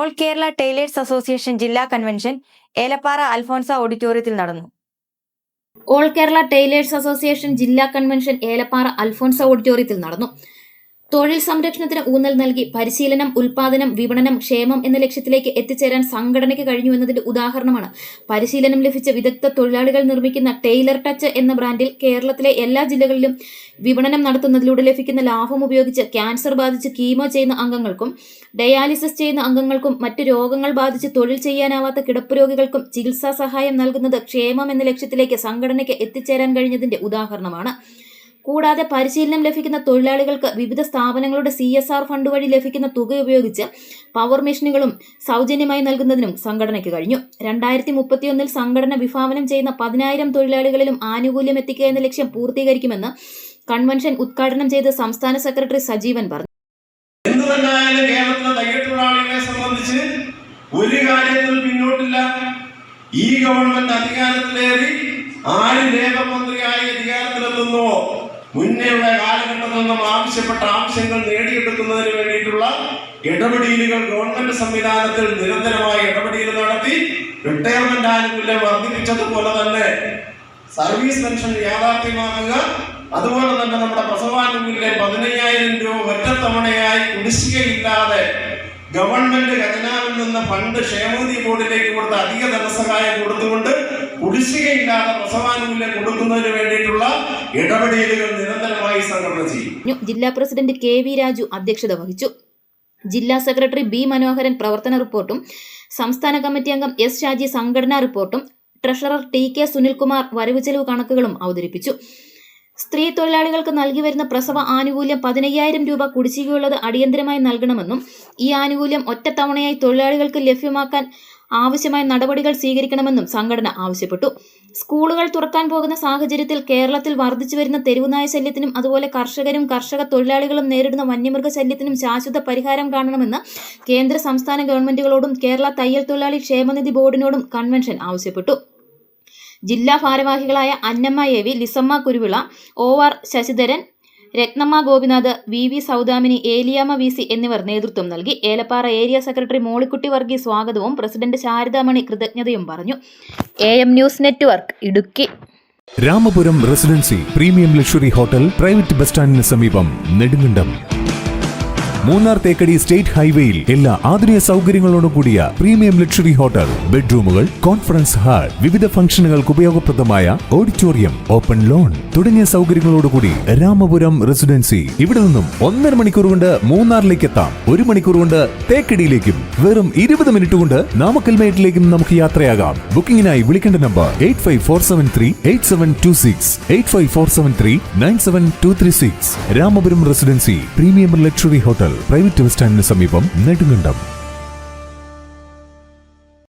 All Kerala tailors association ജില്ലാ convention Elappara Alphonsa ഓഡിറ്റോറിയത്തിൽ നടന്നു. ഓൾ കേരള ടൈലേഴ്സ് അസോസിയേഷൻ ജില്ലാ കൺവെൻഷൻ ഏലപ്പാറ അൽഫോൻസ ഓഡിറ്റോറിയത്തിൽ നടന്നു. തൊഴിൽ സംരക്ഷണത്തിന് ഊന്നൽ നൽകി പരിശീലനം, ഉൽപാദനം, വിപണനം, ക്ഷേമം എന്ന ലക്ഷ്യത്തിലേക്ക് എത്തിച്ചേരാൻ സംഘടനയ്ക്ക് കഴിഞ്ഞു എന്നതിന്റെ ഉദാഹരണമാണ് പരിശീലനം ലഭിച്ച വിദഗ്ധ തൊഴിലാളികൾ നിർമ്മിക്കുന്ന ടൈലർ ടച്ച് എന്ന ബ്രാൻഡിൽ കേരളത്തിലെ എല്ലാ ജില്ലകളിലും വിപണനം നടത്തുന്നതിലൂടെ ലഭിക്കുന്ന ലാഭം ഉപയോഗിച്ച് ക്യാൻസർ ബാധിച്ച് കീമോ ചെയ്യുന്ന അംഗങ്ങൾക്കും ഡയാലിസിസ് ചെയ്യുന്ന അംഗങ്ങൾക്കും മറ്റു രോഗങ്ങൾ ബാധിച്ച് തൊഴിൽ ചെയ്യാനാവാത്ത കിടപ്പ് രോഗികൾക്കും ചികിത്സാ സഹായം നൽകുന്നത് ക്ഷേമം എന്ന ലക്ഷ്യത്തിലേക്ക് സംഘടനയ്ക്ക് എത്തിച്ചേരാൻ കഴിഞ്ഞതിന്റെ ഉദാഹരണമാണ്. കൂടാതെ പരിശീലനം ലഭിക്കുന്ന തൊഴിലാളികൾക്ക് വിവിധ സ്ഥാപനങ്ങളുടെ CSR ഫണ്ട് വഴി ലഭിക്കുന്ന തുക ഉപയോഗിച്ച് പവർ മെഷീനുകളും സൗജന്യമായി നൽകുന്നതിനും സംഘടനയ്ക്ക് കഴിഞ്ഞു. 2031 സംഘടന വിഭാവനം ചെയ്യുന്ന 10,000 തൊഴിലാളികളിലും ആനുകൂല്യം എത്തിക്കുക എന്ന ലക്ഷ്യം പൂർത്തീകരിക്കുമെന്ന് കൺവെൻഷൻ ഉദ്ഘാടനം ചെയ്ത് സംസ്ഥാന സെക്രട്ടറി സജീവൻ പറഞ്ഞു. എന്തുതന്നെയായാലും കേരളത്തിലെ തയ്യൽത്തൊഴിലാളികളെ സംബന്ധിച്ച് ഒരു കാര്യത്തിൽ പിന്നോട്ടില്ല. ഈ ഗവൺമെന്റ് അധികാരത്തിലേറി ആര് രേഖമന്ത്രിയായി അധികാരത്തിലെത്തുന്നോ മുന്നേയുള്ള കാലഘട്ടത്തിൽ നിന്നും ആവശ്യപ്പെട്ട ആവശ്യങ്ങൾ നേടിയെടുക്കുന്നതിന് വേണ്ടിയിട്ടുള്ള ഇടപെടലുകൾ ഗവൺമെന്റ് സംവിധാനത്തിൽ നിരന്തരമായ ഇടപെടൽ നടത്തി റിട്ടയർമെന്റ് ആനുകൂല്യം വർദ്ധിപ്പിച്ചതുപോലെ തന്നെ സർവീസ് പെൻഷൻ യാഥാർത്ഥ്യമാക്കുക, അതുപോലെ തന്നെ നമ്മുടെ പ്രസവാനുകൂല്യം 15,000 രൂപ ഒറ്റത്തവണയായി കുടിശ്ശികയില്ലാതെ ഗവൺമെന്റ് ഖജനാവിൽ നിന്ന് ഫണ്ട് ക്ഷേമനിധി ബോർഡിലേക്ക് കൊടുത്ത് അധിക ധനസഹായം കൊടുത്തുകൊണ്ട് കുടിശ്ശികയില്ലാതെ പ്രസവാനുകൂല്യം കൊടുക്കുന്നതിന് വേണ്ടിയിട്ടുള്ള ഇടപെടലുകൾ നിരന്തരമായി സംഘടന ചെയ്യും. ജില്ലാ പ്രസിഡന്റ് KV രാജു അധ്യക്ഷത വഹിച്ചു. ജില്ലാ സെക്രട്ടറി B മനോഹരൻ പ്രവർത്തന റിപ്പോർട്ടും, സംസ്ഥാന കമ്മിറ്റി അംഗം S ഷാജി സംഘടനാ റിപ്പോർട്ടും, ട്രഷറർ TK സുനിൽകുമാർ വരവ് ചെലവ് കണക്കുകളും അവതരിപ്പിച്ചു. സ്ത്രീ തൊഴിലാളികൾക്ക് നൽകി വരുന്ന പ്രസവ ആനുകൂല്യം 15,000 രൂപ കുടിശ്ശികയുള്ളത് അടിയന്തരമായി നൽകണമെന്നും ഈ ആനുകൂല്യം ഒറ്റത്തവണയായി തൊഴിലാളികൾക്ക് ലഭ്യമാക്കാൻ ആവശ്യമായ നടപടികൾ സ്വീകരിക്കണമെന്നും സംഘടന ആവശ്യപ്പെട്ടു. സ്കൂളുകൾ തുറക്കാൻ പോകുന്ന സാഹചര്യത്തിൽ കേരളത്തിൽ വർദ്ധിച്ചു വരുന്ന തെരുവുനായ ശല്യത്തിനും അതുപോലെ കർഷകരും കർഷക തൊഴിലാളികളും നേരിടുന്ന വന്യമൃഗ ശല്യത്തിനും ശാശ്വത പരിഹാരം കാണണമെന്ന് കേന്ദ്ര സംസ്ഥാന ഗവൺമെന്റുകളോടും കേരള തയ്യൽ തൊഴിലാളി ക്ഷേമനിധി ബോർഡിനോടും കൺവെൻഷൻ ആവശ്യപ്പെട്ടു. ജില്ലാ ഭാരവാഹികളായ Annamma AV, Lissamma Kuruvila, OR Sasidharan, Ratnamma Gopinath, VV Saudamini, Eliyamma VC എന്നിവർ നേതൃത്വം നൽകി. ഏലപ്പാറ ഏരിയ സെക്രട്ടറി മോളിക്കുട്ടി വർഗീസ് സ്വാഗതവും പ്രസിഡന്റ് ശാരദാമണി കൃതജ്ഞതയും പറഞ്ഞു. AM news network, Idukki. Ramapuram residency premium luxury hotel private bus സ്റ്റാൻഡിന് സമീപം, നെടുങ്കണ്ടം. മൂന്നാർ തേക്കടി സ്റ്റേറ്റ് ഹൈവേയിൽ എല്ലാ ആധുനിക സൗകര്യങ്ങളോടും കൂടിയ പ്രീമിയം ലക്ഷറി ഹോട്ടൽ, ബെഡ്റൂമുകൾ, കോൺഫറൻസ് ഹാൾ, വിവിധ ഫംഗ്ഷനുകൾക്ക് ഉപയോഗപ്രദമായ ഓഡിറ്റോറിയം, ഓപ്പൺ ലോൺ തുടങ്ങിയ സൗകര്യങ്ങളോടുകൂടി രാമപുരം റെസിഡൻസി. ഇവിടെ നിന്നും 1.5 മണിക്കൂർ കൊണ്ട് മൂന്നാറിലേക്ക് എത്താം. 1 മണിക്കൂർ കൊണ്ട് തേക്കടിയിലേക്കും വെറും 20 മിനിറ്റ് കൊണ്ട് നാമക്കൽമേട്ടിലേക്കും നമുക്ക് യാത്രയാകാം. ബുക്കിംഗിനായി വിളിക്കേണ്ട number 8547387226, 8547397236. Ramapuram residency premium luxury hotel private bus സ്റ്റാൻഡിന് സമീപം, നെടുങ്കണ്ടം.